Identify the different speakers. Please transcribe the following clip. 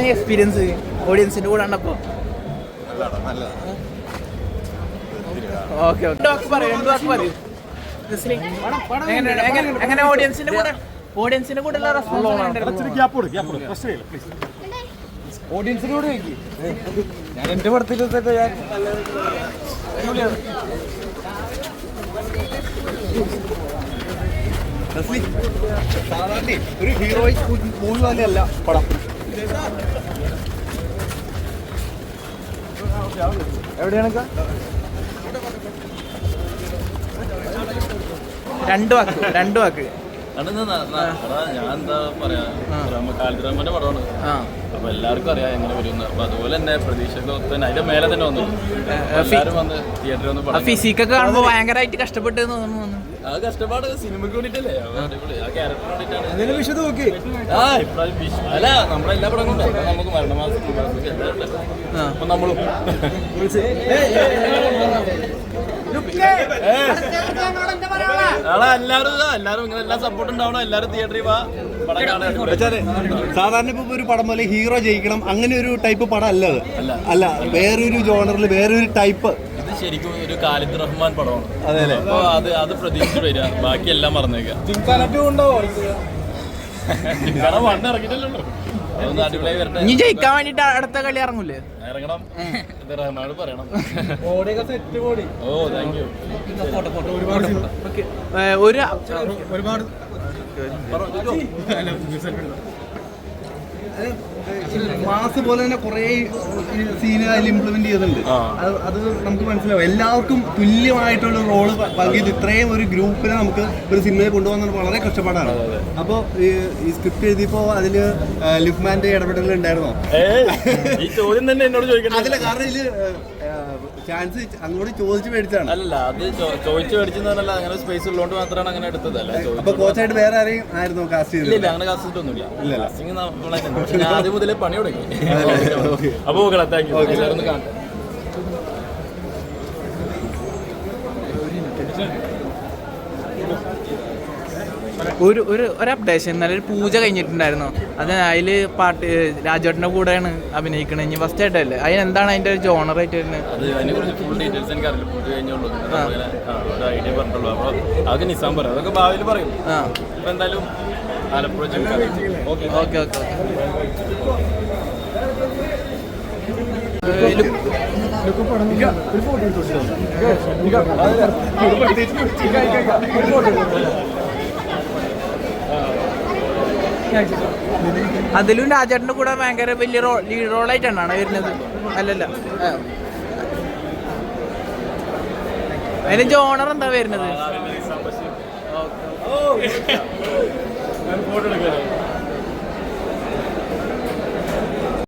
Speaker 1: എങ്ങനെ എക്സ്പീരിയൻസ് ഓഡിയൻസിന്റെ കൂടെ ഉണ്ടപ്പോ? ഓക്കെ പറയൂ. എങ്ങനെ ഓഡിയൻസിന്റെ കൂടെ ഉള്ള റെസ്പോൺസ്?
Speaker 2: ഓഡിയൻസിന് കൂടെ ഞാൻ എന്റെ പടത്തിൽ സാധാരണ ഒരു ഹീറോയിക് മൂവി പോലെയല്ല പടം. എവിടെയാണ്
Speaker 1: രണ്ട് വാക്ക്
Speaker 3: ഞാൻ എന്താ പറയാ, കാലിദ്രാമന്റെ പടമാണ്. അപ്പൊ എല്ലാവർക്കും അറിയാം എങ്ങനെ വരും. അപ്പൊ അതുപോലെ തന്നെ പ്രതീക്ഷകളൊക്കെ അതിന്റെ മേലെ തന്നെ വന്നു. എല്ലാവരും വന്ന് തിയേറ്ററിൽ വന്ന്
Speaker 1: ഫിസിക്കൊക്കെ കാണുമ്പോ ഭയങ്കരമായിട്ട് കഷ്ടപ്പെട്ട് തോന്നുന്നു.
Speaker 3: ആ കഷ്ടപ്പാട് സിനിമയ്ക്ക് വേണ്ടിട്ടല്ലേ, ആ ക്യാരക്ടർ വേണ്ടിട്ടാണ്. അല്ല നമ്മളെല്ലാ പടം കൊണ്ടും നമുക്ക് മരണമാസം അപ്പൊ നമ്മളും എല്ലാരും ഇങ്ങനെ എല്ലാ സപ്പോർട്ട് ഉണ്ടാവണം. എല്ലാരും തിയേറ്ററിൽ വാ, പടം കാണാൻ.
Speaker 2: സാധാരണ ഇപ്പൊ ഒരു പടം പോലെ ഹീറോ ജയിക്കണം അങ്ങനെ ഒരു ടൈപ്പ് പടം അല്ല അത്. അല്ല, വേറൊരു ജോണറിൽ വേറൊരു ടൈപ്പ്.
Speaker 3: ഇത് ശരിക്കും ഒരു ഖാലിദ് റഹ്മാൻ പടമാണ്. അപ്പൊ അത് പ്രതീക്ഷിച്ച് വരിക, ബാക്കി എല്ലാം മറന്നേക്കാം. ഇറങ്ങിയിട്ടല്ലോ. അതൊന്ന് അടിപൊളിയായി വരട്ടെ.
Speaker 1: ഇനി ജയിക്കാൻ വേണ്ടിട്ട് അടുത്ത കളി ഇറങ്ങൂലേ?
Speaker 3: ഇറങ്ങണം. റഹ്മാനോട് പറയണം. ഓ താങ്ക് യു.
Speaker 1: ഒരുപാട്
Speaker 2: മാസ് പോലെ തന്നെ കുറെ സീന് അതിൽ ഇംപ്ലിമെന്റ് ചെയ്തിട്ടുണ്ട്. അത് നമുക്ക് മനസ്സിലാവും. എല്ലാവർക്കും തുല്യമായിട്ടുള്ള റോള് പങ്കിട്ട് ഇത്രയും ഒരു ഗ്രൂപ്പിനെ നമുക്ക് ഒരു സിനിമയിൽ കൊണ്ടുപോകുന്നത് വളരെ കഷ്ടപ്പാടാണ്. അപ്പോൾ ഈ സ്ക്രിപ്റ്റ് എഴുതിയപ്പോ അതില് ലിഫ്മാന്റെ ഇടപെടൽ ഉണ്ടായിരുന്നോ?
Speaker 3: ഈ ചോദ്യം തന്നെ എന്നോട് ചോദിക്കണം.
Speaker 2: അതില്ല, കാരണം ഇതില് ചാൻസ് അങ്ങോട്ട് ചോദിച്ചു മേടിച്ചാണ്.
Speaker 3: അല്ല, അത് ചോദിച്ചു മേടിച്ചെന്നല്ല, അങ്ങനെ സ്പേസ് ഉള്ളതുകൊണ്ട് മാത്രമാണ് അങ്ങനെ എടുത്തതല്ല.
Speaker 2: അപ്പൊ കോച്ചായിട്ട് വേറെ ആരെയും ആയിരുന്നു കാസ്റ്റ് ചെയ്തത്?
Speaker 3: ഇല്ല, അങ്ങനെ കാസ്റ്റ് ചെയ്തിട്ടൊന്നുമില്ല. കാസ്റ്റിംഗ് നമ്മളെ ഞാൻ ആദ്യം മുതലേ പണി തുടങ്ങി. അപ്പൊ താങ്ക് യു. എല്ലാവരും കാണട്ടെ.
Speaker 1: ഒരു അപ്ഡേഷൻ, നല്ലൊരു പൂജ കഴിഞ്ഞിട്ടുണ്ടായിരുന്നു. അത് അതിൽ പാട്ട് രാജേട്ടൻ്റെ കൂടെയാണ് അഭിനയിക്കണത്. ഇനി ഫസ്റ്റ് ആയിട്ടല്ലേ? അതിനെന്താണ് അതിൻ്റെ ഒരു ജോണറായിട്ട് വരുന്നത്?
Speaker 3: അതിനെ കുറിച്ച് ഫുൾ ഡീറ്റെയിൽസ് എനിക്ക് അറിയില്ല. പൂജ കഴിഞ്ഞുള്ളൂ, ഒരു ഐഡിയ പറഞ്ഞിട്ടുള്ളൂ. അപ്പോൾ അതൊക്കെ നിസാൻ പറയും, അതൊക്കെ ഭാവിയിൽ പറയും. അപ്പോൾ എന്തായാലും ആലപ്പുഴ ഓക്കെ
Speaker 1: ഓക്കെ ഓക്കെ അതിലും രാജേട്ടൻ്റെ കൂടെ ഭയങ്കര വലിയ ലീഡ് റോളായിട്ടാണ് വരുന്നത്. അല്ലല്ല, അതിന് ജോണർ എന്താ വരുന്നത്?